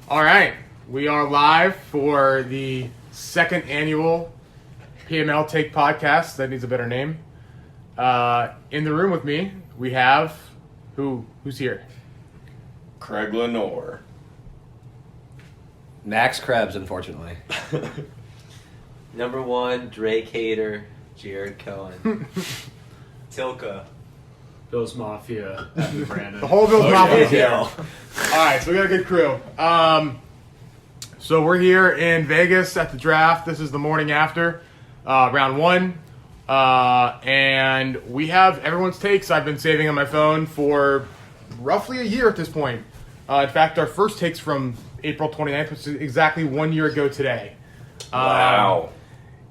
All right, we are live for the second annual PML Take podcast. That needs a better name. In the room with me, we have who's here? Craig Lenore. Max Krebs, unfortunately. Number one, Drake hater, Jared Cohen. Tilka. Bills Mafia, Brannen. The whole Bills Mafia is here. Yeah. All right, so we got a good crew. So we're here in Vegas at the draft. This is the morning after round one. And we have everyone's takes I've been saving on my phone for roughly a year at this point. In fact, our first takes from April 29th, which is exactly 1 year ago today. Wow.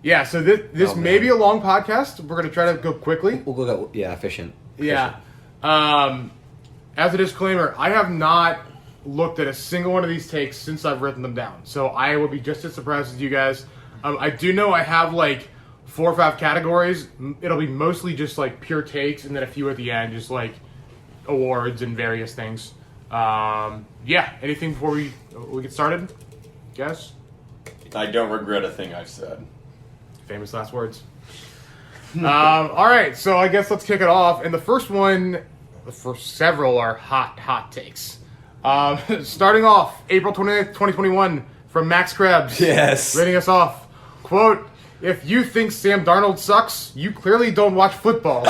Yeah, so this may be a long podcast. We're going to try to go quickly. We'll go, efficient. Yeah. As a disclaimer, I have not looked at a single one of these takes since I've written them down. So I will be just as surprised as you guys. I do know I have like 4 or 5 categories. It'll be mostly just like pure takes and then a few at the end, just like awards and various things. Yeah, anything before we get started? Guys? I don't regret a thing I've said. Famous last words. All right, so I guess let's kick it off. And the first one, the first several are hot takes. Starting off, April 28th, 2021, from Max Krebs. Yes. Reading us off. Quote, "If you think Sam Darnold sucks, you clearly don't watch football."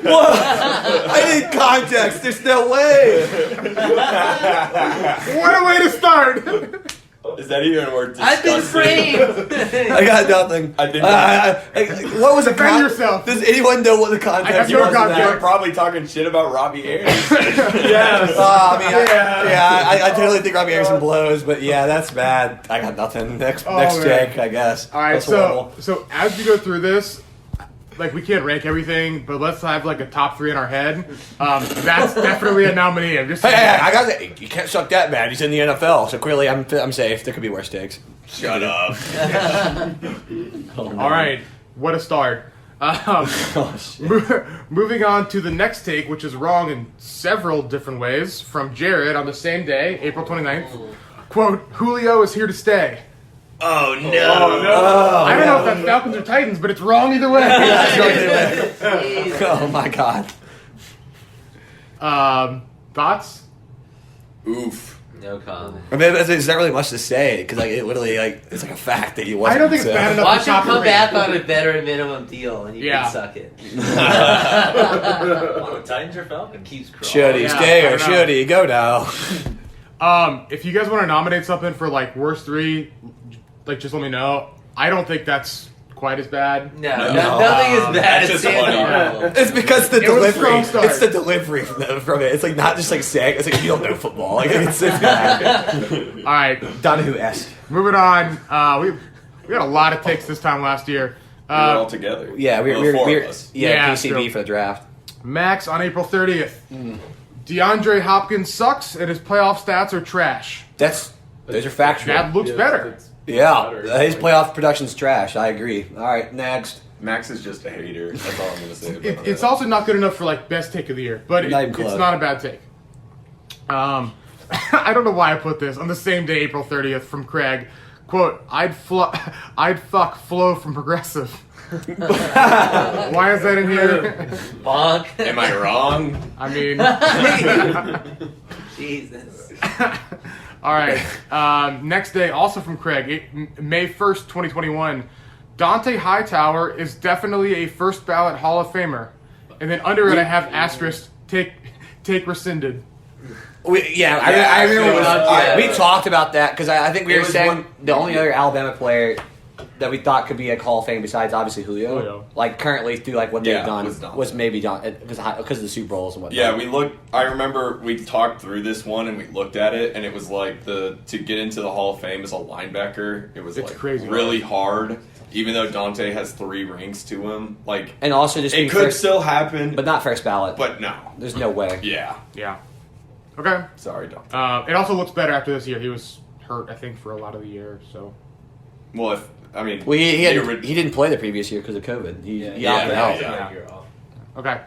What? I need context. There's no way. What a way to start! Is that even worth I've been discussing? framed! I got nothing. I think what was the Defend yourself. Does anyone know what the context I have no was? of that? context. You're probably talking shit about Robbie Ayers. Yes. I totally think Robbie Anderson blows, but yeah, that's bad. I got nothing. Next man. Jake, I guess. All right, That's horrible. so as we go through this, like we can't rank everything, but let's have like a top 3 in our head. That's definitely a nominee. I'm just Hey, I got that. You can't suck that bad. He's in the NFL, so clearly I'm safe. There could be worse takes. Shut up. All right, what a start. Moving on to the next take, which is wrong in several different ways, from Jared on the same day, April 29th. Quote, "Julio is here to stay." Oh no. I don't know if that's Falcons or Titans, but it's wrong either way. Oh my god. Thoughts? Oof. No comment. I mean, there's not really much to say because like it literally it's like a fact that he wasn't. I don't think it's bad enough. Watch to him top come the back rank. on a better minimum deal, and you Yeah. can suck it. Titans or Falcons? Keeps crawling. Should he Yeah, stay I or don't know. should he go now? If you guys want to nominate something for like worst 3, like just let me know. I don't think that's quite as bad. No, nothing is bad That's as just Sam funny. Darnold. It's because the It was a delivery. strong start. It's the delivery from it. It's like not just like saying. It's like you don't know football. Like it's bad. All right, Donahue-esque. moving on. We got a lot of takes this time last year. We were all together. Yeah, Well, we're 4 of us. Yeah, PCB true. for the draft. Max on April 30th. DeAndre Hopkins sucks and his playoff stats are trash. Those are factual. That looks better. Yeah, his playoff production's trash. I agree. All right, next. Max is just a hater. That's all I'm gonna say. About It's that. also not good enough for like best take of the year, but Not even it's close. not a bad take. I don't know why I put this on the same day, April 30th, from Craig. Quote, I'd fuck Flo from Progressive. Why is that in here? Bonk. Am I wrong? I mean, Jesus. all right. Next day, also from Craig, May 1st, 2021. Dante Hightower is definitely a first ballot Hall of Famer. And then under it, I have asterisk, take rescinded. I remember we talked about that because I think we It were was saying the only other Alabama player that we thought could be a Hall of Fame besides obviously Julio, like currently through like what they've done was maybe Don because of the Super Bowls and whatnot. Yeah, we looked. I remember we talked through this one and we looked at it, and it was like to get into the Hall of Fame as a linebacker, it was It's like crazy really hard. Even though Dante has 3 rings to him, like and also just it could still happen, but not first ballot. but no. There's no way. Yeah, Yeah. Okay. sorry, Dante. It also looks better after this year. He was hurt, I think, for a lot of the year. So Well, if I mean, Well, he didn't play the previous year because of COVID. He opted out. yeah. okay.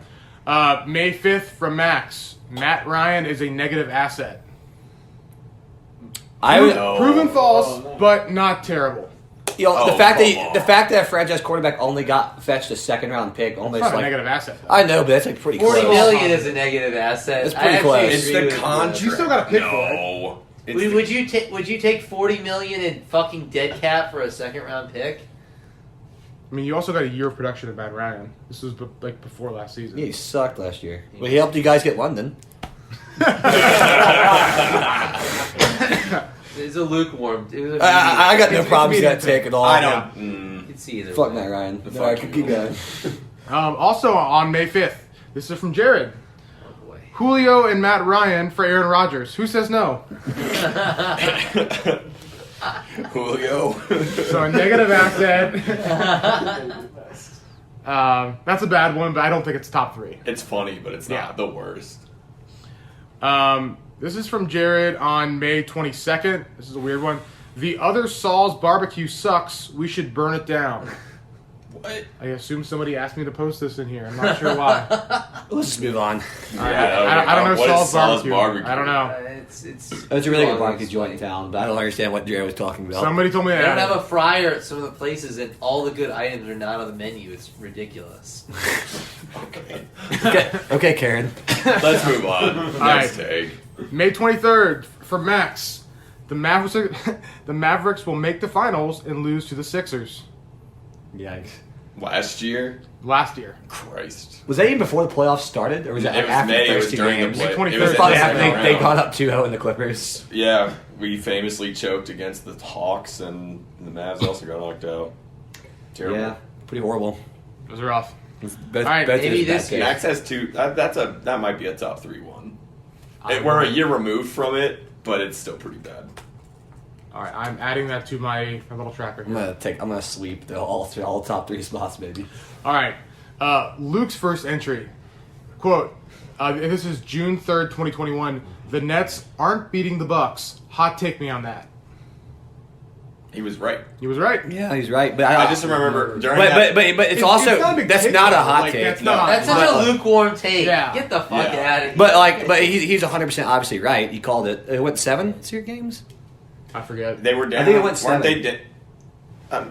May 5th from Max. Matt Ryan is a negative asset. Proven false, but not terrible. You know, the fact that a franchise quarterback only got fetched a second-round pick almost It's not like a negative asset. Though. I know, but that's like pretty 40 close. million is a negative asset. It's pretty I actually close. It's agree the with you. contract. You still got to pick for it. No. It's Would you take 40 million in fucking dead cap for a second round pick? I mean, you also got a year of production of Matt Ryan. This was like before last season. Yeah, he sucked last year. But he helped you guys get London. It's a lukewarm. It was a I got no It's problems with that medium take at all. I don't. You can see either. Fuck way. Matt Ryan. The No, I fuck can you. keep going. Also on May 5th, this is from Jared. Oh boy. Julio and Matt Ryan for Aaron Rodgers. Who says no? Julio. So a negative asset. That's a bad one, but I don't think it's top 3. It's funny, but it's not the worst. This is from Jared on May 22nd. This is a weird one. The other Saul's barbecue sucks. We should burn it down. What? I assume somebody asked me to post this in here. I'm not sure why. Let's just move on. I don't know What is Saul's barbecue. I don't know. It's It's a really good barbecue joint in town, but I don't understand what Jared was talking about. Somebody told me They don't that. have a fryer at some of the places, and all the good items are not on the menu. It's ridiculous. Okay, Karen. Let's move on. Next right. take. May 23rd for Max. The Mavericks will make the finals and lose to the Sixers. Yikes. Last year? Last year. Christ. Was that even before the playoffs started, or was that It was after May. the It first was two during games? the play. May 23rd. It was Probably in the after second they round. got up 2-0 in the Clippers. Yeah, we famously choked against the Hawks, and the Mavs also got knocked out. Terrible. Yeah, pretty horrible. It was rough. Both, All right, both maybe of his this bad year. picks. Max has 2. That might be a top 3 one. We're a year removed from it, but it's still pretty bad. All right, I'm adding that to my little tracker I'm here. gonna sweep all top 3 spots, baby. All right, Luke's first entry. Quote, this is June 3rd, 2021. The Nets aren't beating the Bucks. Hot take me on that. He was right. He was right. Yeah, he's right. But I just remember during But that. it's It's also not a big that's take, not a though. hot Like, take. that's No. not. That's such a lukewarm take. Yeah. Get the fuck Yeah. out of here. But he's 100% obviously right. He called it. It went 7 series games. I forget. They were down. I think it went weren't 7.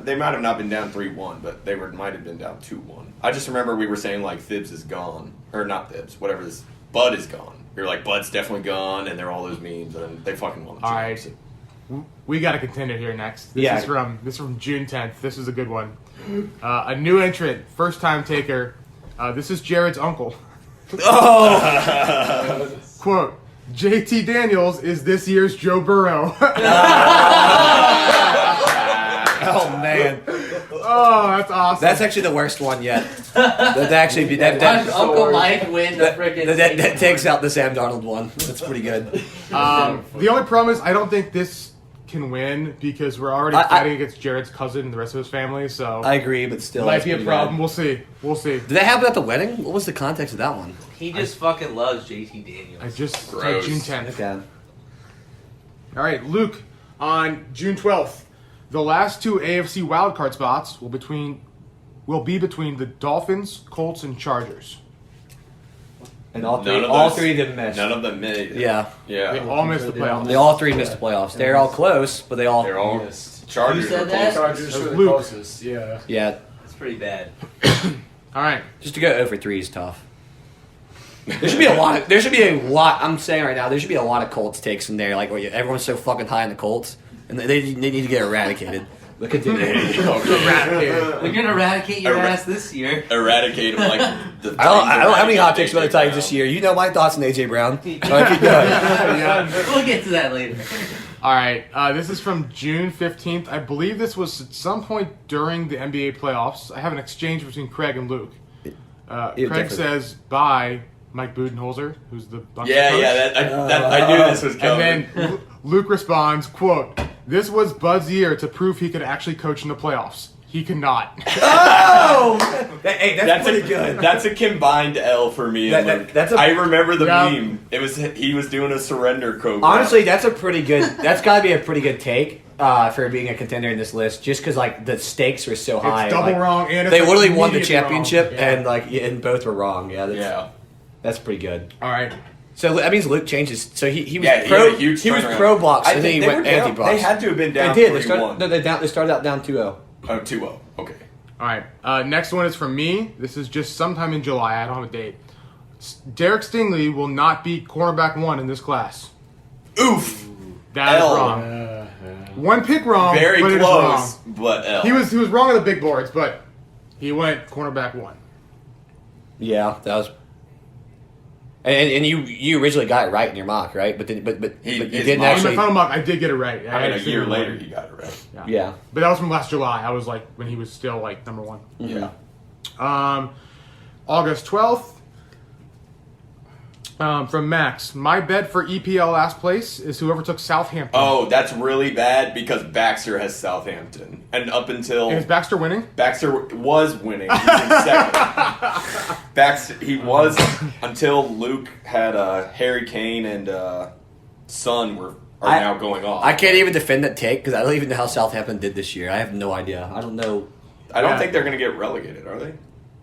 They might have not been down 3-1, but they might have been down 2-1. I just remember we were saying like Thibs is gone, or not Thibs, whatever this. Bud is gone. We were like Bud's definitely gone, and there are all those memes, and they fucking won the All right. championship. We got a contender here next. This Yeah. is from June 10th. This is a good one. A new entrant, first time taker. This is Jared's uncle. Oh, Quote, JT Daniels is this year's Joe Burrow. oh man, Oh, that's awesome. that's actually the worst one yet. That actually be that Watch Uncle Mike win the freaking. that takes out the Sam Darnold one. That's pretty good. The only problem is I don't think this can win because we're already fighting against Jared's cousin and the rest of his family, so I agree, but still, might that's be a pretty problem. bad. We'll see. We'll see. Did that happen at the wedding? What was the context of that one? He just fucking loves JT Daniels. I just Gross. June 10th. Okay. All right, Luke, on June 12th, the last 2 AFC wildcard spots will be between the Dolphins, Colts, and Chargers. And all None of all those- 3 didn't miss. None of them made. Yeah, Yeah. They all missed the playoffs. they all 3 missed the playoffs. They're all close, but they all. They're all Yes. Chargers. Who said were that? close. Chargers were the Luke. closest. Yeah. Yeah, It's pretty bad. All right. just to go over 3 is tough. There should be a lot. There should be a lot. I'm saying right now, there should be a lot of Colts takes in there. Like where everyone's so fucking high on the Colts, and they need to get eradicated. But continue. Eradicated. We're gonna eradicate your Era- ass this year. Eradicate them like the. I don't have any hot takes Eradicated about the Titans AJ this Brown. year. You know my thoughts on AJ Brown. All right, keep going. Yeah. We'll get to that later. All right. This is from June 15th. I believe this was at some point during the NBA playoffs. I have an exchange between Craig and Luke. Craig definitely. says, bye, Mike Budenholzer, who's the Bucs Yeah, coach. yeah. I knew this was coming. And then Luke responds, quote, this was Bud's year to prove he could actually coach in the playoffs. He cannot. Oh, hey, that's pretty good. That's a combined L for me and That- Luke. that's a- I remember the Yeah. meme. It was he was doing a surrender code. Honestly, that's a pretty good. That's got to be a pretty good take for being a contender in this list, just because like the stakes were so high. It's double like, wrong, and it's They like literally won the immediately championship, wrong. Yeah. and both were wrong. Yeah, that's, yeah. That's pretty good. All right. So that means Luke changes. So he was Yeah, he pro. had a huge He was turnaround. pro blocks, I and then think he they went were down- anti blocks. They had to have been down They did. 3-1. They started out down 2-0. Oh, 2-0. Okay. All right. Next one is from me. This is just sometime in July. I don't have a date. Derek Stingley will not be cornerback 1 in this class. Oof. That is L. wrong. One pick wrong. Very but it is close, wrong. but L. He was wrong on the big boards, but he went cornerback 1. Yeah, that was. And you originally got it right in your mock, right? But you his didn't mock- In actually. my final mock, I did get it right. I mean, had a year Stingley later, one. he got it right. Yeah. But that was from last July. I was like when he was still like number 1. Yeah. August 12th. From Max, my bet for EPL last place is whoever took Southampton. Oh, that's really bad because Baxter has Southampton, and up until And is Baxter winning? Baxter was winning, he was in second. Baxter, he was until Luke had Harry Kane and Son are now going off. I can't even defend that take because I don't even know how Southampton did this year. I have no idea. I don't know. I don't Yeah. think they're going to get relegated, are they?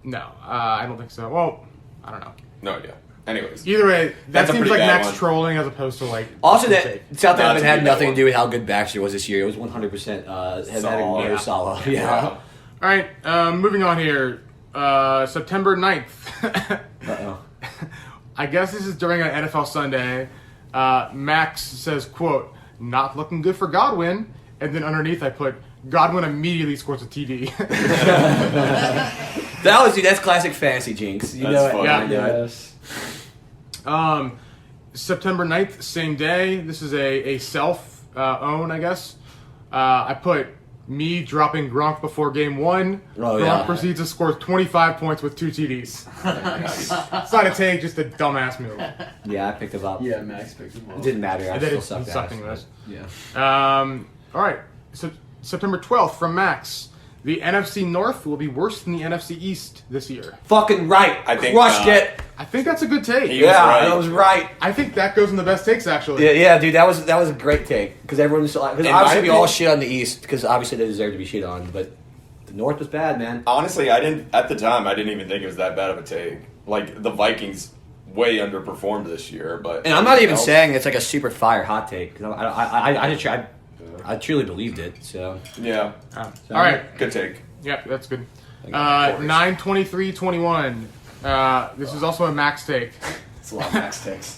No, I don't think so. Well, I don't know. No idea. Anyways, Either way, that That's a seems pretty like bad Max one. trolling as opposed to like. Also, that take. Southampton That's a had pretty nothing bad to do with how good Baxter was this year. It was 100% had Salah. no Yeah. Salah. yeah. Yeah. All right, moving on here. September 9th. Uh-oh. I guess this is during an NFL Sunday. Max says, quote, not looking good for Godwin. And then underneath I put, Godwin immediately scores a TD. That's classic fantasy jinx. You That's know funny. it. Yeah. I know it. Yes. September 9th, same day. This is a self-own, I guess. I put me dropping Gronk before game 1. Oh, Gronk yeah. proceeds to score 25 points with 2 TDs. It's not a take, just a dumbass move. Yeah, I picked him up. Yeah, Max picked him It up. didn't matter. I And then still it's sucked sucking ass. this. Yeah. All right. So September 12th from Max. The NFC North will be worse than the NFC East this year. Fucking right. I think, Crushed it. I think that's a good take. He was Yeah, right. that was right. I think that goes in the best takes, actually. Yeah, dude, that was a great take because everyone's because In obviously my we all opinion- shit on the East because obviously they deserve to be shit on, but the North was bad, man. Honestly, I didn't at the time. I didn't even think it was that bad of a take. Like the Vikings way underperformed this year, but And I'm not even else- saying it's like a super fire hot take because I truly believed it. So Yeah, All right. good take. Yeah, that's good. got 9/23/21. This is also a Max take. It's a lot of Max takes.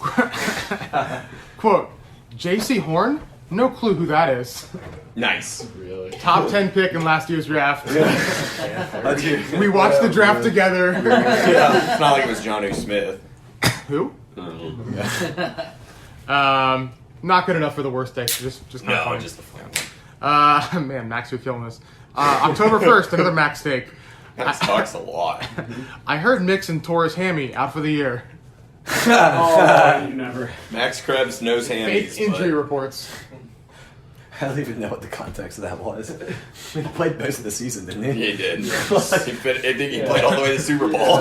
Quote, J.C. Horn? No clue who that is. Nice. Really? Top 10 pick in last year's draft. Yeah. We watched the draft together. It's not like it was Jonnu Smith. Who? Not good enough for the worst take. Just kind of funny. just the fun one. Man, Max, you're killing this. October 1st, another Max take. That sucks a lot. I heard Mixon tore his hammy out for the year. Oh, you never. Max Krebs knows Fake hammies. injury reports. I don't even know what the context of that was. He played most of the season, didn't he? He did. I think he played all the way to the Super Bowl.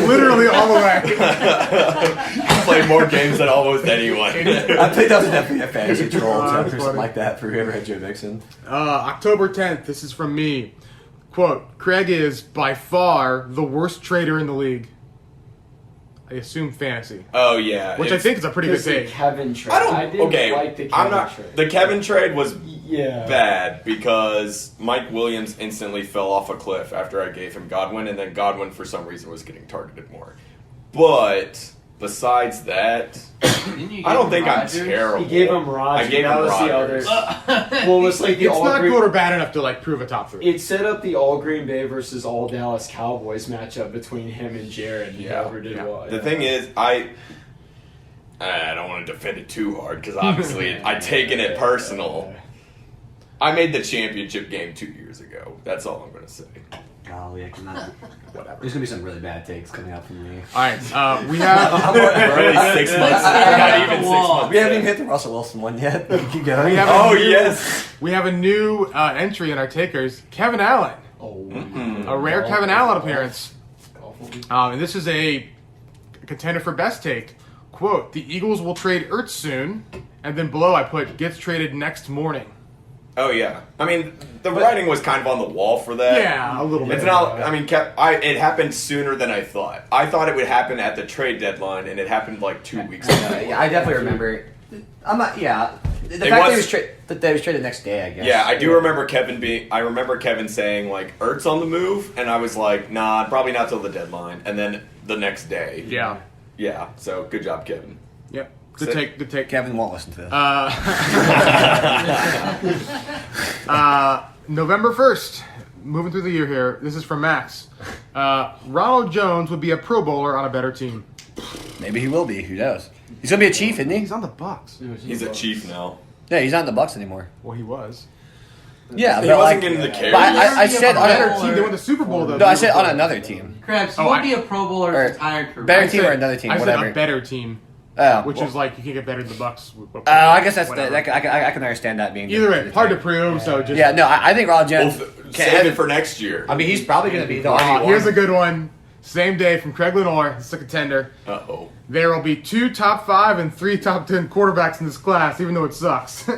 Literally all the way. He played more games than almost anyone. I think that was definitely a fantasy troll Oh, or that's something funny. like that for whoever had Joe Mixon. October 10th, this is from me. Quote, Craig is by far the worst trader in the league. I assume fantasy. Oh yeah, Which I think is a pretty good Because the take. Kevin trade. I don't. didn't Okay, like the Kevin I'm not. trade. The Kevin trade was Yeah. bad because Mike Williams instantly fell off a cliff after I gave him Godwin, and then Godwin for some reason was getting targeted more. But besides that, Didn't you I don't give think I'm Rodgers? terrible. He gave him Rodgers. I gave that him was Rodgers. the other. Well, it was like the It's all not Green, good or bad enough to like prove a top 3. It set up the all Green Bay versus all Dallas Cowboys matchup between him and Jared. And Yeah. whoever did Yeah. what. The thing is, I don't want to defend it too hard because obviously I've taken it personal. I made the championship game 2 years ago. That's all I'm going to say. Golly, I cannot. Whatever. There's gonna be some really bad takes coming up from me. All right, we have We're only 6 months. Not even 6 months. We haven't even hit the Russell Wilson one yet. Keep going. We have Oh a new, yes. we have a new entry in our takers. Kevin Allen, Oh, a rare Kevin Allen appearance. awful. And this is a contender for best take. Quote, the Eagles will trade Ertz soon. And then below I put, gets traded next morning. Oh yeah, I mean the writing was kind of on the wall for that. Yeah, a little bit. It's not. I mean, it happened sooner than I thought. I thought it would happen at the trade deadline, and it happened like 2 weeks ago. Yeah, I definitely remember. I'm not. Yeah, the fact that he was traded the next day, I guess. Yeah, I do remember I remember Kevin saying like Ertz on the move, and I was like, nah, probably not till the deadline. And then the next day. Yeah. Yeah. So good job, Kevin. Yep. Good take. Kevin won't listen to this. November 1st, moving through the year here. This is from Max. Ronald Jones would be a Pro Bowler on a better team. Maybe he will be. Who knows? He's gonna be a Chief, isn't he? He's on the Bucks. He's a Chief now. Yeah, he's not in the Bucks anymore. Well, he was. Yeah, He but wasn't like, getting the carry. but I said On a better on team. They won the Super Bowl though. no, I said on another team. Krebs, you Oh, won't I- be a Pro Bowler or his entire career. better I team said- or another team, I whatever. said a better team, Oh, which well, is like you can get better than the Bucks. I guess that's Whatever. I can understand that being Either way, the hard to thing. prove. So just Yeah, no, I think Ronald Well, Jones. save it for next year. I mean, he's probably gonna be the Here's a RB1. good one. Same day from Craig Lenore. It's a contender. Uh-oh. There will be 2 top 5 and 3 top 10 quarterbacks in this class, even though it sucks.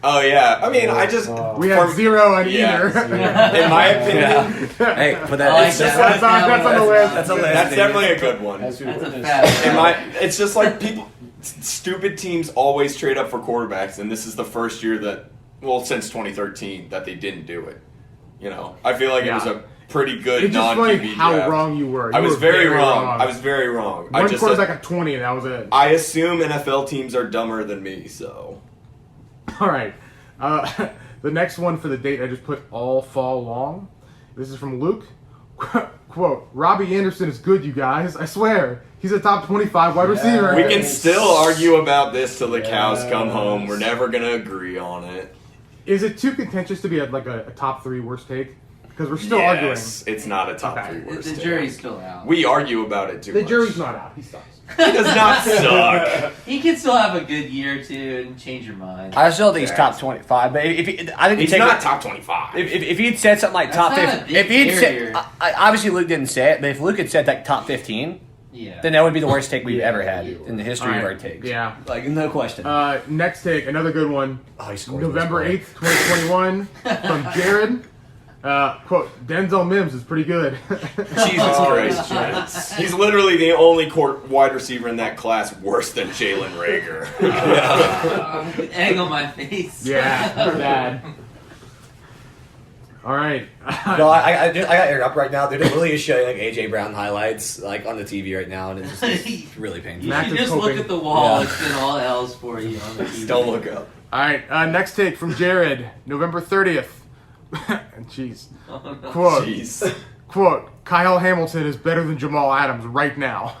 Oh yeah. I mean, I just we had 0 on Yeah. either. in my opinion, Hey, but I like it's that. that's on the list. That's a list. that's definitely a good one. As we That's a witnessed. fact. It's just like people, stupid teams always trade up for quarterbacks, and this is the first year that, well, since 2013 that they didn't do it. You know, I feel like it was Yeah. a pretty good It's just non-QB funny how draft. wrong you were. I You was were very wrong. I was very wrong. One I just quarterback at 20, and that was it. I assume NFL teams are dumber than me, so All right. The next one for the date I just put all fall long. This is from Luke. Quote, Robbie Anderson is good, you guys. I swear. He's a top 25 wide receiver. we can still argue about this till the cows come home. We're never gonna agree on it. Is it too contentious to be like a top 3 worst take? Because we're still arguing. Yes, it's not a top Okay. 3 worst. The take. jury's still out. We argue about it too The much. jury's not out. He sucks. He does not suck. He can still have a good year too and change your mind. I still think he's top 25, but if he, I think He's take not it- top 25. If he'd said something like That's top not a 15, big if he'd barrier. said, obviously Luke didn't say it, but if Luke had said like top 15, Yeah. then that would be the worst take we've ever had in the history All of right. our takes. Yeah. Like no question. Next take, another good one. Oh, he scored November this 8th, 2021, from Jared. Quote, Denzel Mims is pretty good. Jesus Christ. He's literally the only wide receiver in that class worse than Jalen Rager. Egg on my face. Yeah, bad. All right. No, I got aired up right now. They're really showing like AJ Brown highlights like on the TV right now, and it's just really painful. You Max should is just hoping- look at the wall. Yeah. It's been all L's for you on the TV. Don't look up. All right. Next take from Jared, November 30th. Jeez. Oh, no. Quote, Jeez. quote, Kyle Hamilton is better than Jamal Adams right now.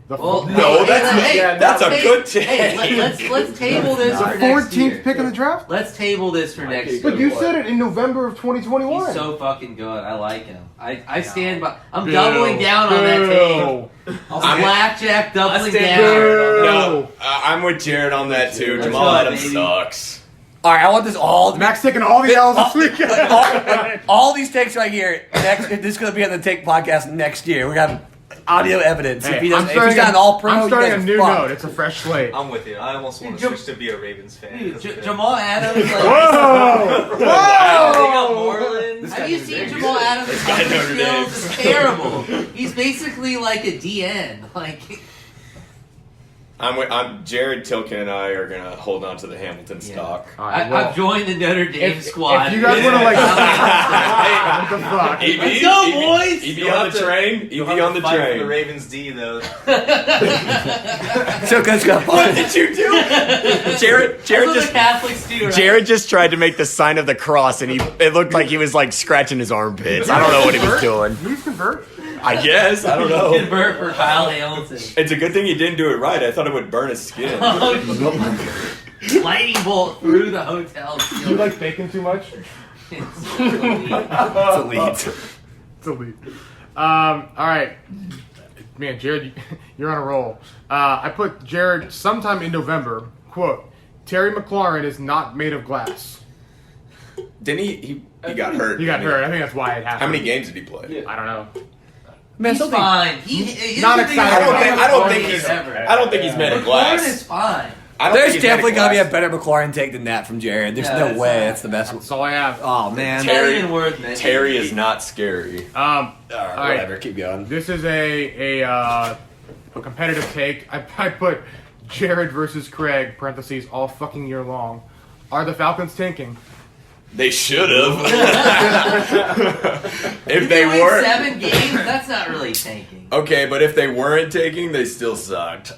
The Well, No, that's a good take. Hey, let's table this the for next 14th year. pick in the draft? Let's table this for next year. But you said it in November of 2021. He's so fucking good. I like him. I stand by. I'm Boo. doubling down on that take. Boo. Blackjack doubling Boo. down. No, I'm with Jared on that too. Let's Jamal go, Adams baby. sucks. All right, I want this all. Max taking all the L's this weekend. all these takes right here. Next, this is going to be on the Take podcast next year. We're gonna have audio evidence. Hey, if he I'm doesn't, if he's not an all pro, I'm starting a new note. It's a fresh slate. I'm with you. I almost want to Dude, switch to be a Ravens fan. Dude, That's good. Jamal Adams. Like, Whoa! Big up Whoa! Moreland. Have you seen Jamal Adams' guy punching Notre Dame. skills? It's terrible. He's basically like a DN. Like, I'm Jared, Tilken, and I are gonna hold on to the Hamilton stock. All right, well, I've joined the Notre Dame if squad. you guys want to like, Yeah. what the fuck? EB, Let's go, boys! EB You'll on have the to- train. You'll EB have on to the fight for train. the Ravens D though. So good stuff. What did you do? Jared That's what the Catholics do, right? Jared just tried to make the sign of the cross, and it looked like he was like scratching his armpits. I don't know what he was doing. Please convert. I guess I don't know. Convert for Kyle Hamilton. It's a good thing he didn't do it right. I thought it would burn his skin. Lightning bolt through the hotel. Do you like bacon too much? It's elite. It's elite. All right. Man, Jared, you're on a roll. I put Jared sometime in November. Quote, Terry McLaurin is not made of glass. Didn't he got hurt. He got hurt. I think that's why it happened. How many games did he play? I don't know. Man, He's something- fine. He's Not the excited biggest about it. I don't think player he's. ever. I don't think he's made of McLaurin glass. is fine. I don't There's think he's definitely medical got to be a last. better McLaurin take than that from Jared. There's Yeah, no that's way not- that's the best one. That's all I have. Oh, man. Not Terry- even worth mentioning. Terry is not scary. All right, right. whatever. Keep going. This is a competitive take. I put Jared versus Craig, parentheses, all fucking year long. Are the Falcons tanking? They should have. If If they win were 7 games, that's not really tanking. okay, but if they weren't taking, they still sucked.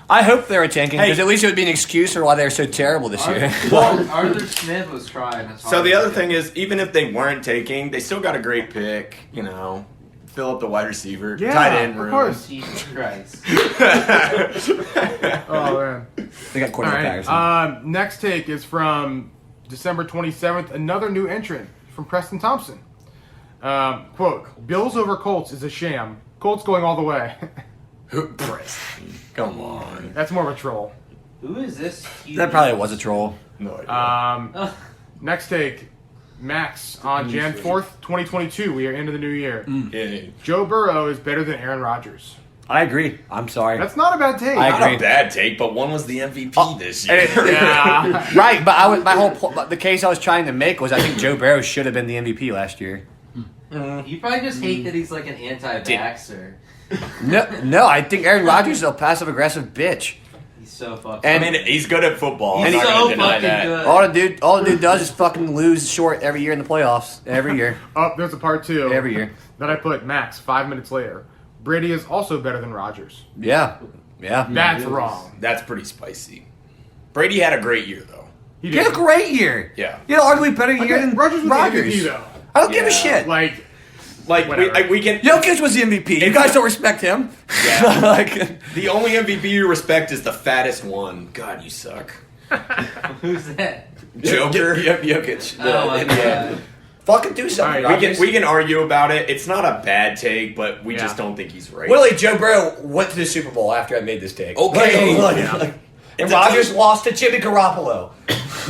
I hope they were tanking because Hey. at least it would be an excuse for why they're so terrible this year. Arthur Smith was trying. That's So hard the to other get. thing is, even if they weren't taking, they still got a great pick. You know, fill up the wide receiver, Yeah, tight end of room. course. Jesus Christ. Oh, man. They got All quarterback right. Patterson. Next take is from December 27th. Another new entrant from Preston Thompson. Quote, Bills over Colts is a sham. Colts going all the way. Preston, come on. That's more of a troll. Who is this? That probably was a troll. No idea. Next take, Max on Jan 4th, 2022. We are into the new year. Yeah. Joe Burrow is better than Aaron Rodgers. I agree. I'm sorry. That's not a bad take. I Not agree. a bad take, but one was the MVP this year. Yeah. Right, but my whole the case I was trying to make was I think Joe Burrow should have been the MVP last year. You probably just hate that he's like an anti-vaxxer. No, I think Aaron Rodgers is a passive aggressive bitch. He's so fucking. And- I mean, he's good at football. he's I'm not so gonna deny fucking that. good. All the dude does is fucking lose short every year in the playoffs. Every year. Oh, there's a part 2. Every year. That I put Max 5 minutes later. Brady is also better than Rodgers. Yeah. Yeah. That's wrong. That's pretty spicy. Brady had a great year, though. He He had a great year. Yeah. He had an arguably better year than Rodgers was Rodgers. the MVP, though. I don't give a Yeah. shit. Like, Like, Whatever. we can... Jokic was the MVP. You guys don't respect him. Yeah. Like, The only MVP you respect is the fattest one. God, you suck. Who's that? Joker. Yep, Jokic. Oh my god. Fucking do something. All right, Rodgers. We can argue about it. It's not a bad take, but we Yeah. just don't think he's right. Willie, Joe Burrow went to the Super Bowl after I made this take. Okay. And It's a Rodgers team. lost to Jimmy Garoppolo.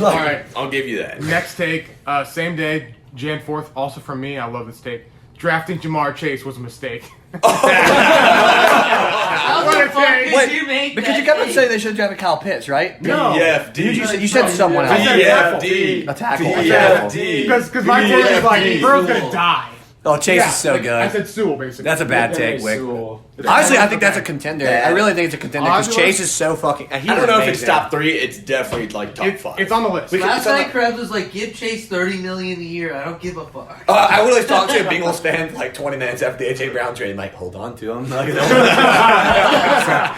all right. I'll give you that. Next take, same day, Jan 4th, also from me. I love this take. Drafting Jamar Chase was a mistake. How What the a fuck take. did Wait, you make because that you kept on take? saying they should have drafted Kyle Pitts, right? No. DFD. You said someone I else. said DFD. A tackle. DFD. Because my take is like, DFD. Burrow's going to die. Oh, Chase Yeah, is so like, good. I said Sewell, basically. That's a bad take, Very Wick. Sewell. Honestly, I think that's a contender. I really think it's a contender because Honestly, Chase is so fucking. I don't know if it's top 3. It's definitely like top 5. It's on the list. Last night, Krebs was like, "Give Chase $30 million a year. I don't give a fuck." I literally talked to a Bengals fan for like 20 minutes after the AJ Brown trade. Like, hold on to him. Like, I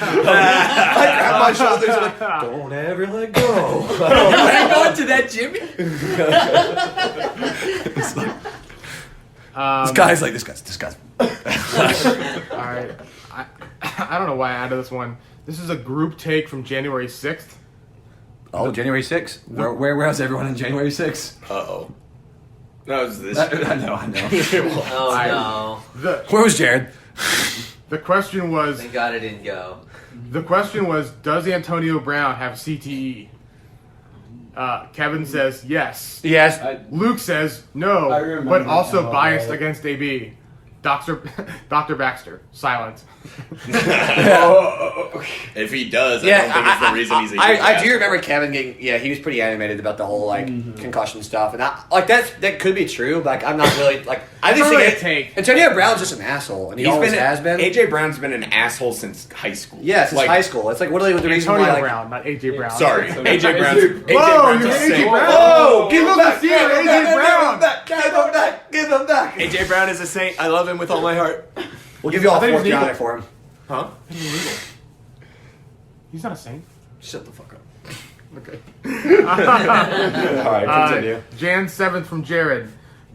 grabbed my shoulders like, don't ever let go. Hang on to that, Jimmy. This guy's disgusting. All right. I don't know why I added this one. This is a group take from January 6th. Oh, January 6th? Where was everyone on January 6th? Uh-oh. No, it's this. I know. Oh The, Where was Jared? the question no! was, Thank God it didn't go. does Antonio Brown have CTE? Kevin says yes. Yes. Luke says I no, remember but also now, biased right? against AB. Dr. Baxter, silent. If he does, I Yeah, don't think it's the reason he's a I huge do remember basketball. Kevin getting, he was pretty animated about the whole, concussion stuff. And that could be true, but, I'm not really, I It's just not really think a take. Antonio Brown's just an asshole, and he always has been. AJ Brown's been an asshole since high school. Yeah, since high school. It's literally the reason Antonio why, Brown, not AJ Brown. Sorry, AJ Brown's. Whoa, AJ you're Brown's AJ sick. Brown. Whoa, Give him the seat, AJ Brown. Give him back. AJ Brown is a saint. I love him with all my heart. We'll give you all I thought he was fourth legal. counter for him. Huh? He's not a saint. Shut the fuck up. Okay. All right, continue. Jan 7th from Jared.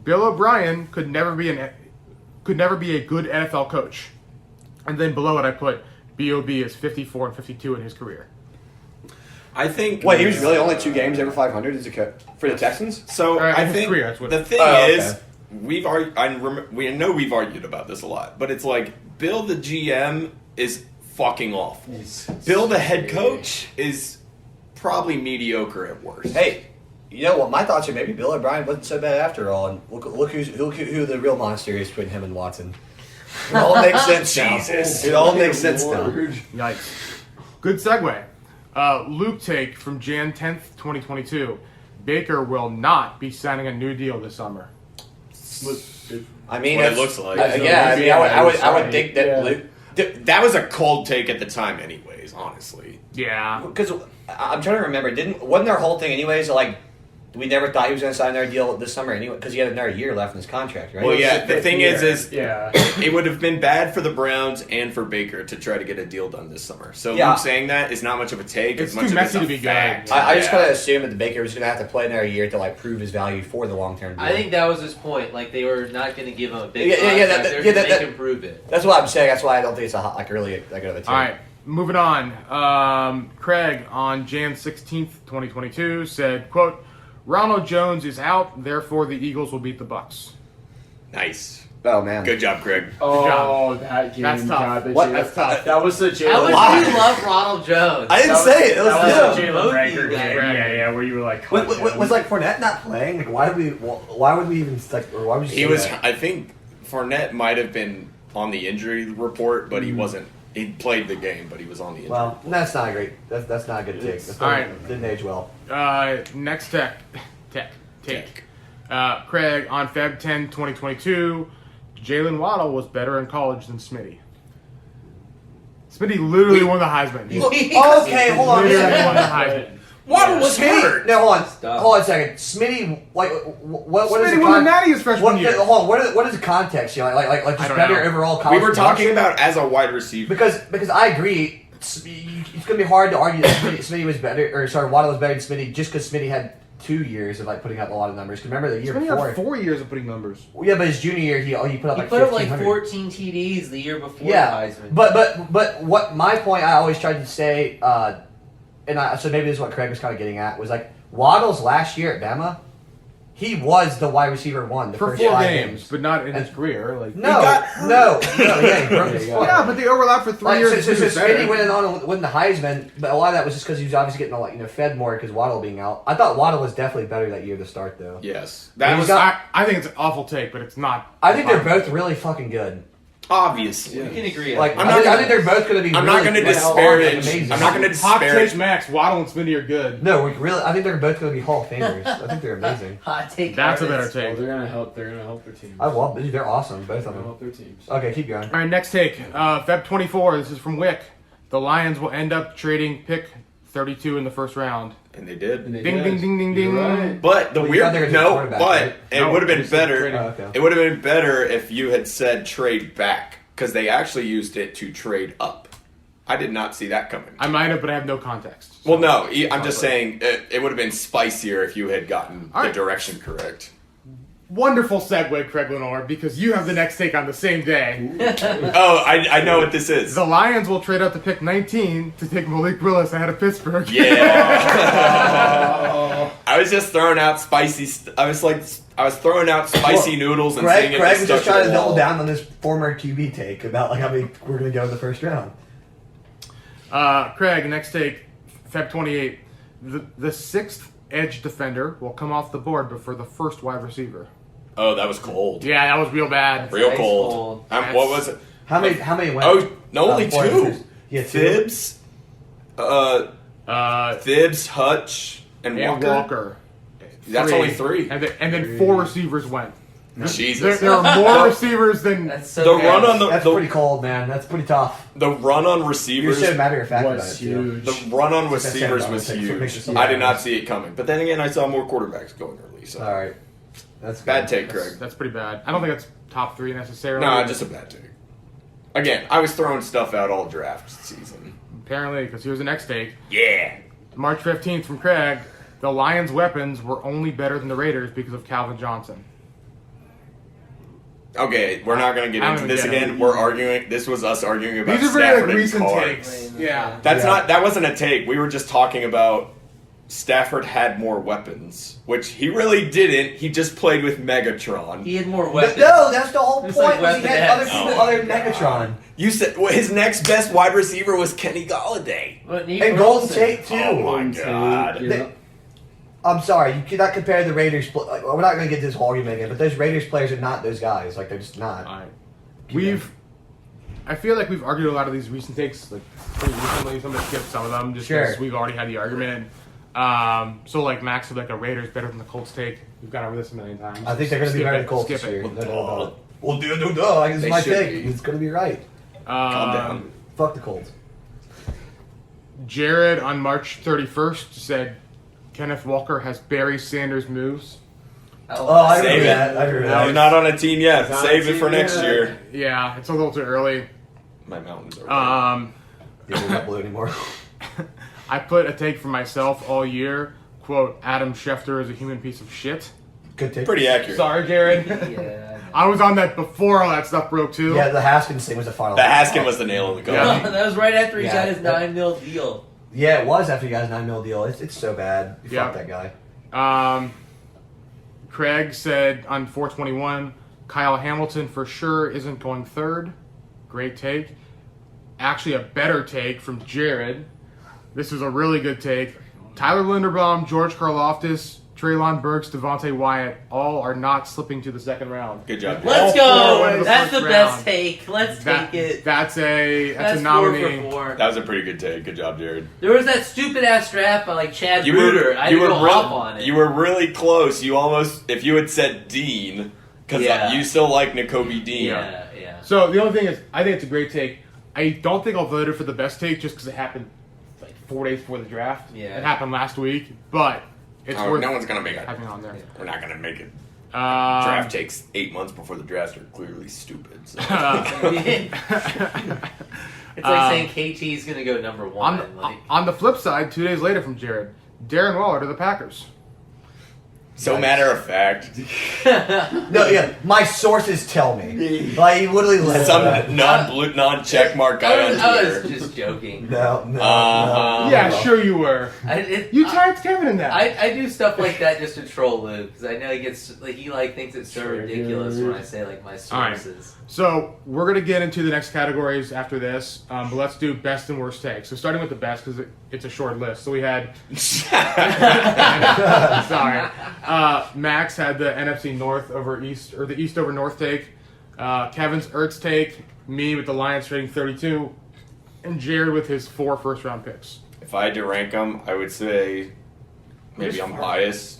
Bill O'Brien could never be a good NFL coach. And then below it I put B.O.B. is 54 and 52 in his career. I think. Wait, he was really only 2 games over 500 as a coach for the Texans? So I his think career, that's what- the thing Oh, is, okay. we know we've argued about this a lot, but it's like Bill the GM is fucking awful. Bill the head coach is probably mediocre at worst. Hey, you know what? My thoughts are maybe Bill O'Brien wasn't so bad after all, and look who the real monster is between him and Watson. It all makes sense now. Jesus. It all makes sense now. Yikes. Good segue. Luke Take from Jan 10th, 2022. Baker will not be signing a new deal this summer. I mean, What it it's- looks like. yeah, I mean, I would think that Yeah. Luke. That was a cold take at the time, anyways. Honestly, Yeah. Because I'm trying to remember, wasn't their whole thing anyways? Like, we never thought he was going to sign their deal this summer anyway, because he had another year left in his contract, right? well, yeah. The thing is yeah. it would have been bad for the Browns and for Baker to try to get a deal done this summer. So Yeah. Luke saying that is not much of a take. It's as much too as messy a to be good. fact. I just Yeah. kind of assumed that the Baker was going to have to play another year to like prove his value for the long term deal. I think that was his point. Like they were not going to give him a big Yeah, yeah, contract. that- They're yeah, going to that- make him prove it. That's what I'm saying. That's why I don't think it's really that good of a take. All right, moving on. Craig on Jan 16th, 2022 said, quote, Ronald Jones is out, therefore the Eagles will beat the Bucks. Nice. Oh man. Good job, Craig. Oh, that game. That's tough. got the What? Jalen- That's tough. That was the How Jalen. much do you love Ronald Jones? I didn't say it. It was That was him. the Both Jalen of you Rager game. guys. Yeah, where you were like, Was like Fournette not playing? Like, why would we even like? Or why would you? He say was. that? I think Fournette might have been on the injury report, but he wasn't. He played the game, but he was on the injury. Well, that's not great. That's not a good take. That's All not, right. Didn't age well. Next take. Craig on Feb 10, 2022, Jalen Waddle was better in college than Smitty. Smitty literally won the Heisman. Okay, hold on a Literally second. won the Heisman. Waddle was Smitty, hurt. no, hold on. Stop. Hold on a second. Smitty, like, what is Smitty the won the Natty his freshman what, year. hold on. What is the context? You know, like I just don't better know. overall We college. were talking production? about as a wide receiver. because I agree. It's gonna be hard to argue that Smitty was better, or sorry, Waddle was better than Smitty just because Smitty had 2 years of like putting up a lot of numbers. 'Cause remember the year Smitty before? had 4 years of putting numbers. Yeah, but his junior year he put up He like put up like 1,500. 14 TDs the year before Yeah, the Heisman. but what my point I always tried to say, so maybe this is what Craig was kind of getting at, was like Waddle's last year at Bama, he was the wide receiver one the For first 4 5 games, but not in his career. Like No, got no, yeah, he broke his foot. Yeah, but they overlapped for 3 Like, years. so and he was Smitty better. went on and won the Heisman, but a lot of that was just because he was obviously getting fed more because Waddle being out. I thought Waddle was definitely better that year to start though. Yes, that He's was got- I think it's an awful take, but it's not. I think they're both really fucking good. obviously. We can agree. Like on I'm that. not I think they're both going to be. I'm really, not going to like, disparage. amazing. I'm not going to Hot take disparage. Max, Waddle and Smitty are good. No, really. I think they're both going to be Hall of Famers. I think they're amazing. Hot take. That's a better artist. Oh, take. they're gonna help. They're gonna help their teams. I love them. They're awesome, both They're of gonna them. help their teams. Okay, keep going. All right, next take. Feb 24. This is from Wick. The Lions will end up trading pick 32 in the first round. And they did. And they Ding, did. ding, ding, ding, You're ding. right. But the Well, you thought they were weird just no, quarterback, but right? it No, would have been they said better. trading. Oh, okay. It would have been better if you had said trade back because they actually used it to trade up. I did not see that coming. I might have, but I have no context. Well, no, I'm just saying it would have been spicier if you had gotten All the right. direction correct. Wonderful segue, Craig Lenore, because you have the next take on the same day. Oh, I know what this is. The Lions will trade up to pick 19 to take Malik Willis ahead of Pittsburgh. Yeah. I was just throwing out spicy. I was throwing out spicy noodles and seeing Craig if was it just stuck trying to to the double wall. down on this former QB take about like how many we're going to go in the first round. Craig, next take, Feb 28. The sixth edge defender will come off the board before the first wide receiver. Oh, that was cold. Yeah, that was real bad. Real Ice cold. cold. What was it? How many went? Oh, no, only before two. the first- Yeah, two. Thibs, Thibs, Hutch, and And Walker. Walker. That's only three. And then 4 receivers went. Jesus. There are more receivers than. That's so The bad. run on That's the pretty cold, man. That's pretty tough. the run on You're receivers. so matter of fact about Was it too. huge. The run on Like I said, receivers I was would say, makes huge. it- I did not see it coming. But then again, I saw more quarterbacks going early. So All right, that's bad good. take, That's, Craig. that's pretty bad. I don't think that's top 3 necessarily. No, just a bad take. Again, I was throwing stuff out all draft season. Apparently, because here's the next take. Yeah. March 15th from Craig. The Lions' weapons were only better than the Raiders because of Calvin Johnson. Okay, we're not going to get I don't into even this get it. again. We're arguing. This was us arguing about These are very Stafford like, and recent Carr. takes. Yeah. That's Yeah. not. That wasn't a take. We were just talking about Stafford had more weapons, which he really didn't. He just played with Megatron. He had more But weapons. no, that's the whole It's point. like was he weapon had other X. people Oh other than my Megatron You said well, his next best wide receiver was Kenny Galladay. But Nick and Golden Wilson. Tate too. Oh my Golden God. Tate, yeah. I'm sorry, you cannot compare the Raiders. Like, we're not going to get this whole argument again, but those Raiders players are not those guys. Like they're just not. All right. I feel like we've argued a lot of these recent takes like pretty recently. So I'm gonna skip some of them just because Sure. we've already had the argument. So like Max said, like a Raiders better than the Colts take. We've gone over this a million times. I think they're going to be Skip better it, than the Colts skip this year. it. No doubt about it. Well, duh. This is They my should take. be. It's going to be right. Calm down. Fuck the Colts. Jared on March 31st said Kenneth Walker has Barry Sanders moves. Oh, I Save remember it. that. I remember that. He's not on a team yet. Not Save on a it for team next yet. year. Yeah, it's a little too early. My mountains are. Yeah, we're not blue anymore. I put a take for myself all year. Quote, Adam Schefter is a human piece of shit. Good take. Pretty accurate. Sorry, Jared. Yeah. I was on that before all that stuff broke too. Yeah, the Haskins thing was the final. The Haskin was the nail in the coffin. Yeah. That was right after he Yeah, got his that- $9 mil deal. Yeah, it was after you guys' $9 million deal. It's so bad. Yeah. Fuck that guy. Craig said on 421, Kyle Hamilton for sure isn't going third. Great take. Actually, a better take from Jared. This is a really good take. Tyler Linderbaum, George Karlaftis, Treylon Burks, Devontae Wyatt all are not slipping to the second round. Good job. Let's All four went to go. the That's first the best round. take. Let's take it. That's a That's nominee. 4 for 4. That was a pretty good take. Good job, Jared. There was that stupid ass draft by like Chad You Bruder. were I you didn't were go hop on it. you were really close. You almost if you had said Dean because Yeah. you still like N'Kobe Dean. yeah. So the only thing is, I think it's a great take. I don't think I'll vote it for the best take just because it happened like 4 days before the draft. Yeah. It happened last week, but it's Oh, worth no one's gonna make it. having on there. We're not gonna make it. Um, Draft takes 8 months before the draft are clearly stupid. So. It's like saying KT's gonna go number one. on the flip side, 2 days later from Jared, Darren Waller to the Packers. So matter of fact, No, yeah, my sources tell me. Like, he literally led some that. non-check mark guy on I was Twitter. just joking. No. Yeah, sure you were. You tagged Kevin in that. I do stuff like that just to troll Luke because I know he gets like he like thinks it's so ridiculous when I say like my All right. sources. So we're gonna get into the next categories after this, but let's do best and worst takes. So starting with the best because it's a short list. So we had. Sorry, Max had the NFC North over East or the East over North take. Kevin's Ertz take. Me with the Lions trading 32, and Jared with his 4 first-round picks. If I had to rank them, I would say maybe Just I'm fart. biased.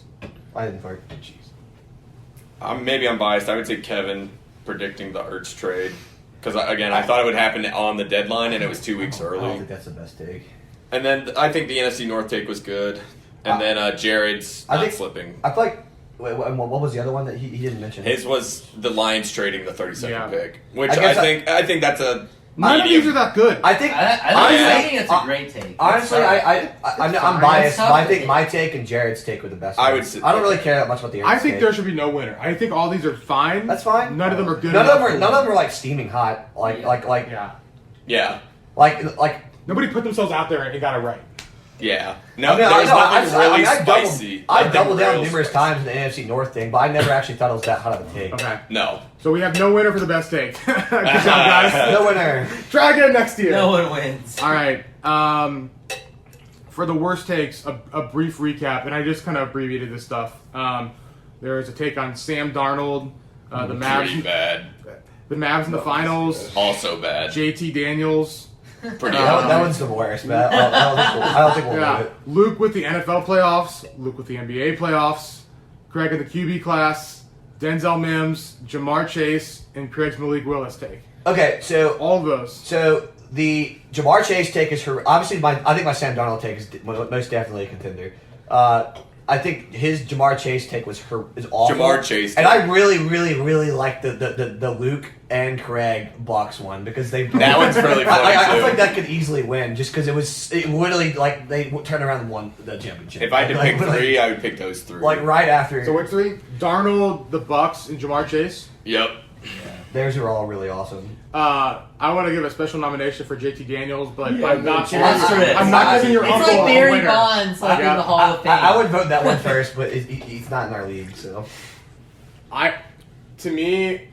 I didn't fart. Jeez. Maybe I'm biased. I would say Kevin predicting the Ertz trade because again I thought it would happen on the deadline and it was 2 weeks I don't early. think that's the best take. And then I think the NFC North take was good. And then Jared's I not think- slipping. I feel like. Wait, what was the other one that he didn't mention? His was the Lions trading the 32nd Yeah. pick, which I I guess think I think that's a None of these are medium. that good. I think. I think it's a great take. Honestly, I'm fine. biased. It's tough But I to think pick. my take and Jared's take were the best. I ones. would say- I don't really care that much about the. I Ertz think take. there should be no winner. I think all these are fine. That's fine. None of them are good. None of them enough are. for None of one. them are like steaming hot. Like Yeah. Yeah, like. Nobody put themselves out there and got it right. yeah. No, I mean, there's nothing really I spicy. I Nothing doubled down real numerous spicy. times in the NFC North thing, but I never actually thought it was that hot of a take. Okay. No. So we have no winner for the best take. Good job, guys. No winner. Try again next year. No one wins. All right. For the worst takes, a brief recap, and I just kind of abbreviated this stuff. There is a take on Sam Darnold, the Pretty Mavs, bad. the Mavs in the finals. Also bad. JT Daniels. Pretty That one's the worst, man. I don't think we'll do Yeah. it. Luke with the NFL playoffs. Luke with the NBA playoffs. Craig in the QB class. Denzel Mims, Jamar Chase, and Craig's Malik Willis take. Okay, so All of those. So the Jamar Chase take is obviously I think my Sam Darnold take is most definitely a contender. I think his Jamar Chase take is awful. Jamar Chase and take. I really like the Luke and Craig Bucks one because they That one's really funny, I too. feel like that could easily win just because it literally like they turned around and won the championship. If I had to Like, pick literally, 3, I would pick those 3. like right after. So which three? Darnold, the Bucks, and Jamar Chase. Yep. Theirs are all really awesome. I want to give a special nomination for JT Daniels, but Yeah, I'm not. Asterisk. I'm not giving your It's uncle like a Barry winner. Bonds, like Yeah. in the Hall of Fame. I would vote that one first, but he's not in our league, so. To me,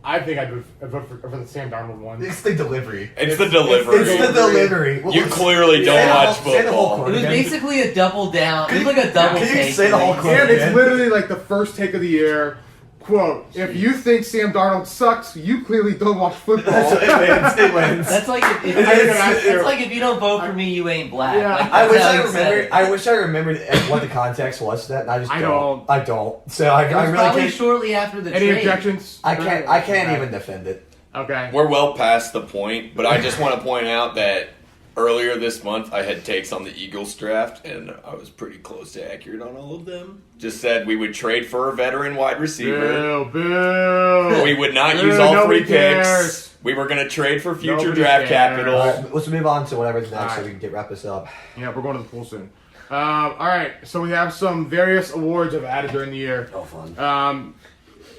I think I'd vote for the Sam Darnold one. It's the delivery. It's the delivery. It's the delivery. You clearly don't watch Say the whole football. quote It was again. basically a double down. It was like a double Can you take. say the whole quote? And it's again? literally like the first take of the year. quote, if you think Sam Darnold sucks, you clearly don't watch football. It wins. That's like if, it's like if you don't vote for me, you ain't black. Yeah. Like, I that's wish how I he said remembered. it. I wish I remembered what the context was to that, and I just I don't. don't. I don't. So I It was really probably can't. shortly after the Any trade. objections? I can't even defend it. Okay. We're well past the point, but I just want to point out that earlier this month I had takes on the Eagles draft, and I was pretty close to accurate on all of them. Just said we would trade for a veteran wide receiver. Boo, boo. We would not Boo, use all nobody 3 picks. cares. We were going to trade for future Nobody draft cares. capital. All right, let's move on to whatever's next, so Alright. we can wrap this up. Yeah, we're going to the pool soon. All right, so we have some various awards I've added during the year. Oh, fun.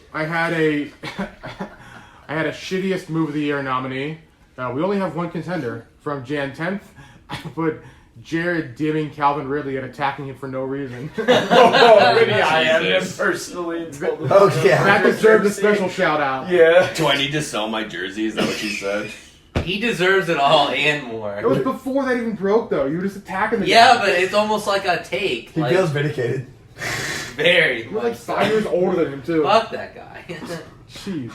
I had a shittiest move of the year nominee. We only have one contender from Jan 10th. I put Jared dimming Calvin Ridley and attacking him for no reason. Already I am him Jesus. personally. And told him Oh, yeah. That deserved a special shout out. Yeah. Do I need to sell my jersey? Is that what you said? He deserves it all and It more. was before that even broke, though. You were just attacking the Yeah, guy. but it's almost like a take. He Like, feels vindicated. very You're like much. 5 years older than him, too. Fuck that guy. Jeez.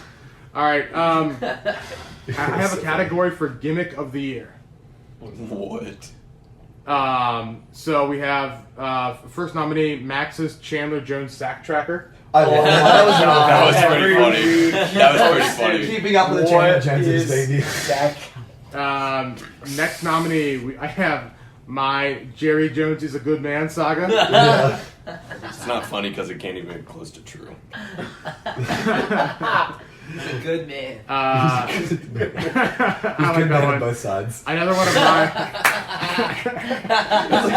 All right. I have a category for gimmick of the year. What? So we have first nominee Max's Chandler Jones sack tracker. I love that. That was Every pretty funny. week. That was pretty funny. Keeping up with the Chandler What Joneses, is baby. Zach? Next nominee, I have my Jerry Jones is a good man saga. Yeah. It's not funny because it can't even get close to true. He's a good man. I He's like good that man on one. both sides. Another one of mine. I look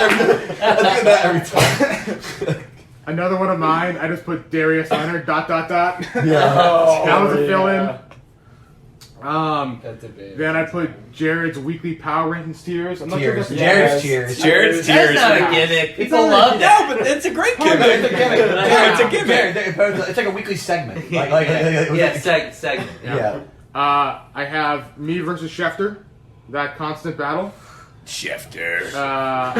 at that every time. Another one of mine. I just put Darius Leonard. ... Yeah. That was a fill-in. That debate. Then I put Jared's weekly power rankings tiers. I'm not sure Cheers. if that's Jared's Yes. cheers. Jared's That's tears. not a yeah. gimmick. It's People not love a- that. No, but it's a great It's a gimmick. gimmick. Yeah, it's a gimmick. It's like a weekly segment. Segment. Yeah. I have me versus Schefter. That constant battle. Schefter. Uh,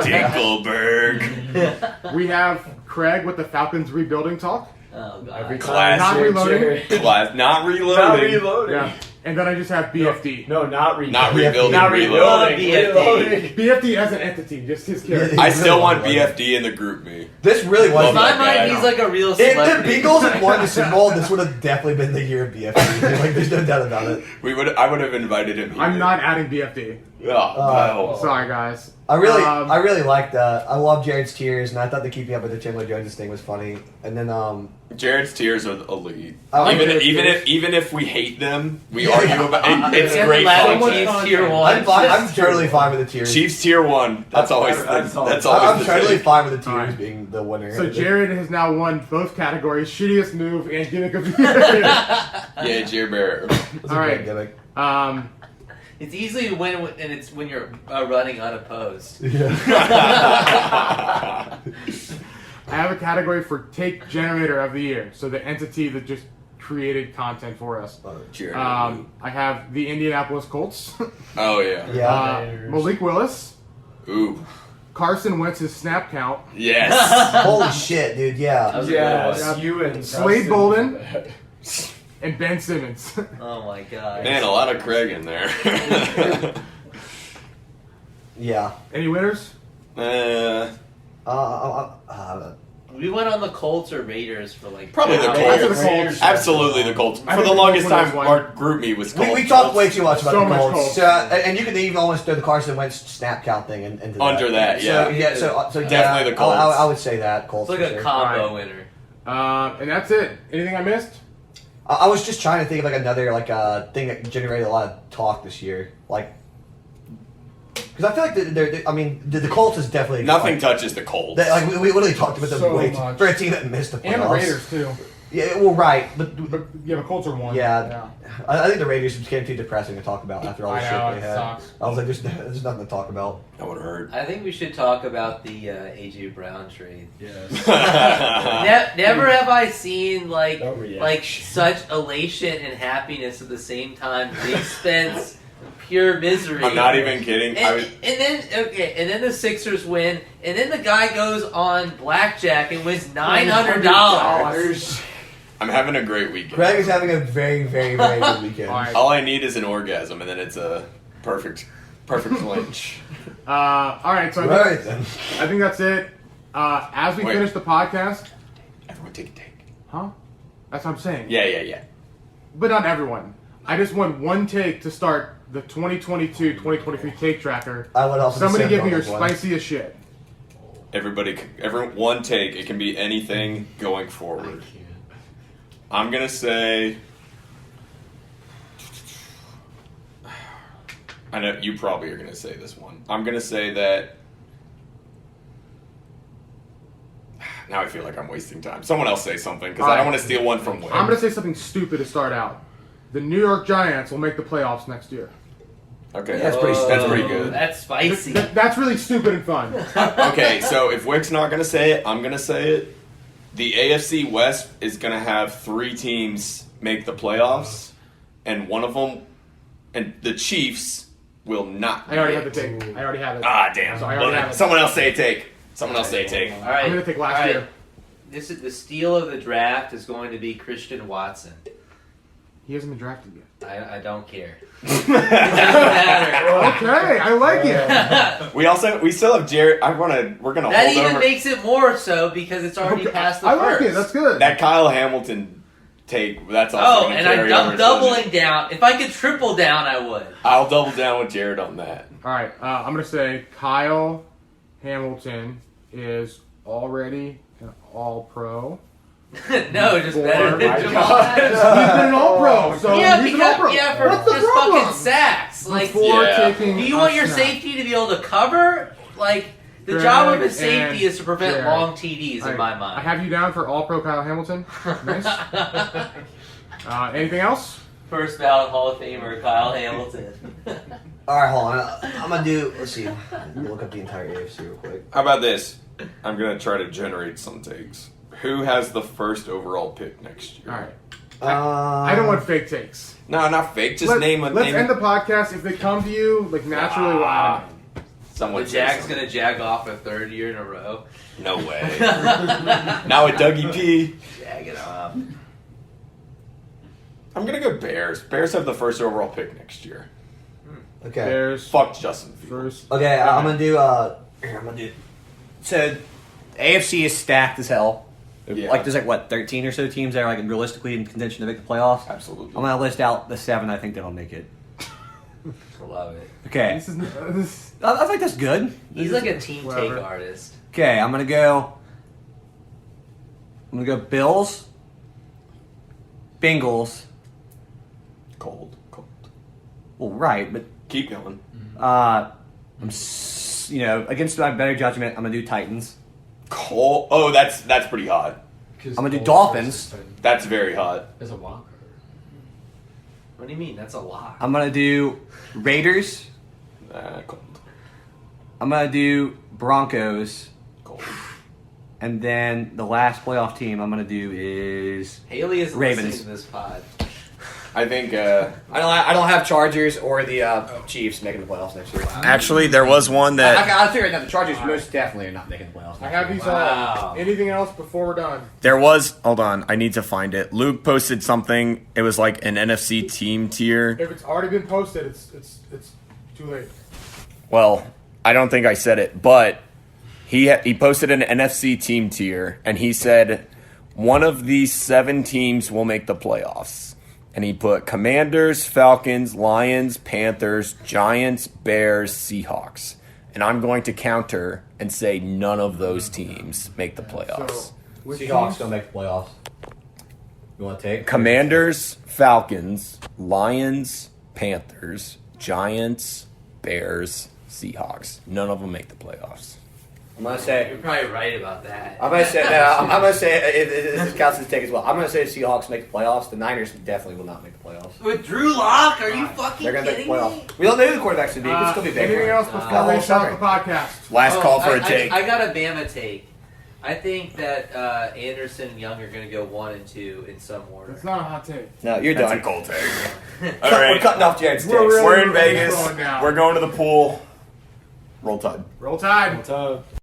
Dinkelberg. we have Craig with the Falcons rebuilding talk. Oh, Every God. time Not Jared- reloading. Jared- Class. Not reloading. Not reloading. Yeah. And then I just have BFD. No, not reloading. Not rebuilding. Not reloading. reloading. BFD as an entity, just his character. I He's still really want one. BFD in the group me. This really was. Love In my that guy. mind, he's like a real If the celebrity. Beagles had won the Super Bowl, this would have definitely been the year of BFD. Like, there's no doubt about it. I would have invited him. I'm here. not adding BFD. Oh, Sorry, guys. I really Um, liked that. I love Jared's tears, and I thought the keeping up with the Chandler Jones thing was funny. And then, Jared's tears are elite. I like Jared's tears. Even if we hate them, we Yeah. argue about it. It's Except great Latin fun. Chiefs tier one. I'm totally fine with the tears. Chiefs tier 1. That's always That's the, all. that's always I'm the totally thing. fine with the tears Alright. being the winner. So Jared has now won both categories: shittiest move and gimmick of the year. Yeah, Jared Bear. That's a All right. great gimmick. It's easy to win, and it's when you're running unopposed. Yeah. I have a category for take generator of the year, so the entity that just created content for us. Jared. I have the Indianapolis Colts, Oh yeah. Yeah. Malik Willis, Ooh. Carson Wentz's snap count, Yes. Holy shit, dude. Yeah. was a good Yes, one. you and Slade Preston Bolden. did that. and Ben Simmons. Oh my god. Man, a lot of Craig in there. Yeah. Any winners? We went on the Colts or Raiders for like Probably the Yeah, Colts. the Colts. Absolutely the Colts. I For think the the longest Colts time, won. our group me was Colts. We talked way too much about So the much Colts. Colts. And you can even almost throw the Carson Wentz snap count thing into that. Under that, yeah. So, yeah, so Definitely the Colts. I would say that, It's Colts. like for a sure. combo Right. winner. And that's it. Anything I missed? I was just trying to think of like another thing that generated a lot of talk this year, because I feel like the Colts is definitely Nothing touches the Colts. we literally talked about them So way much. for a team that missed the playoffs. And the Raiders too. Yeah, well, right, but Yeah, the Colts are one. Yeah. I think the Raiders became too depressing to talk about after all the I shit know, they it had. sucks. I was like, there's nothing to talk about. That would hurt. I think we should talk about the AJ Brown trade. Yes. Never have I seen No reaction. like such elation and happiness at the same time. Big Spence, pure misery. I'm not even kidding. And then the Sixers win, and then the guy goes on blackjack and wins $900. I'm having a great weekend. Craig is having a very, very, very good weekend. All right. All I need is an orgasm, and then it's a perfect clinch. All right, so Right then. I think that's it. As we Wait. finish the podcast, Everyone take a take. huh? That's what I'm saying. Yeah. But not everyone. I just want one take to start the 2022-2023 take tracker. I would also Somebody descend give me on your this one. spiciest shit. Everyone, one take. It can be anything going forward. I'm gonna say. I know you probably are gonna say this one. I'm gonna say that. Now I feel like I'm wasting time. Someone else say something because I don't want to steal one from Wayne. I'm going to say something stupid to start out. The New York Giants will make the playoffs next year. Okay, That's pretty- That's pretty good. That's spicy. That's really stupid and fun. Okay, so if Wick's not gonna say it, I'm gonna say it. The AFC West is gonna have 3 teams make the playoffs, and one of them, and the Chiefs will not. I already have make the it. take. I already have it. Ah, damn. So I already Well, have it. someone else say a take. Someone else say a take. All right. I'm going to take last all right. year. This is the steal of the draft is going to be Christian Watson. He hasn't been drafted yet. I don't care. It doesn't matter. Okay, I like it. We still have Jared. We're gonna That hold even over makes it more so because it's already Okay, past the I like first. it. That's good. that Kyle Hamilton take. That's also Oh, gonna and carry I'm over, doubling so down. If I could triple down, I would. I'll double down with Jared on that. All right, I'm going to say Kyle Hamilton is already an All-Pro. No, just Four. better than My Jamal God. He's Adams. been an All-Pro, so Yeah, he's an because All-Pro. yeah, for What's the just problem? fucking sacks. Like, Before Yeah. taking do you a want your snap. safety to be able to cover? Like, the Greg job of a and safety is to prevent Jared. long TDs All in right, my mind. I have you down for All-Pro Kyle Hamilton. Nice. Anything else? First ballot Hall of Famer Kyle Hamilton. Alright, hold on. I'm gonna do. Let's see. Look up the entire AFC real quick. How about this? I'm gonna try to generate some takes. Who has the first overall pick next year? All right. I don't want fake takes. No, not fake. Just name a Let's name. end the podcast. If they come to you, like naturally, we'll add them in. Someone The say Jags something. gonna jag off a third year in a row. No way. Now with Dougie P. Jag it off. I'm gonna go Bears. Bears have the first overall pick next year. Okay. There's Fuck Justin Fields. first. Okay, I'm gonna do. Here, I'm gonna do. So, AFC is stacked as hell. Yeah. Like, there's 13 or so teams that are like realistically in contention to make the playoffs. Absolutely. I'm gonna list out the 7 I think that'll make it. Love it. Okay, This is this. I think that's good. He's like a team Whatever. take artist. Okay, I'm gonna go Bills, Bengals. Cold. Well, right, but Keep going. against my better judgment, I'm gonna do Titans. Cold. Oh, that's pretty hot. I'm gonna do Dolphins. That's very hot. As a wild card. What do you mean? That's a lot. I'm gonna do Raiders. Cold. I'm gonna do Broncos, Cold. and then the last playoff team I'm gonna do is Haley is Ravens. listening to this pod. I think. I don't have Chargers or the Chiefs making the playoffs next year. Actually, there was one I figured that the Chargers most definitely are not making the playoffs. I have these Wow. all. Anything else before we're done? There was. Hold on, I need to find it. Luke posted something. It was like an NFC team tier. If it's already been posted, it's too late. Well, I don't think I said it, but he posted an NFC team tier, and he said one of these 7 teams will make the playoffs. And he put Commanders, Falcons, Lions, Panthers, Giants, Bears, Seahawks. And I'm going to counter and say none of those teams make the playoffs. So, which Seahawks teams? don't make the playoffs. You want to take Commanders, Falcons, Lions, Panthers, Giants, Bears, Seahawks. None of them make the playoffs. I'm gonna say. You're probably right about that. I'm gonna say. No, I'm gonna say. This counts as a take as well. I'm gonna say the Seahawks make the playoffs. The Niners definitely will not make the playoffs. With Drew Lock? Are you fucking They're gonna make the kidding playoffs. me? We don't know who the quarterbacks would be. It could still be big. Anything else before we start the podcast? Last Oh, call for a I- take. I got a Bama take. I think that Anderson and Young are going to go 1 and 2 in some order. It's not a hot take. No, you're That's done. a cold take. All right. We're cutting off Jared's takes. We're really We're in Vegas. going down. We're going to the pool. Roll Tide. Roll Tide. What's up?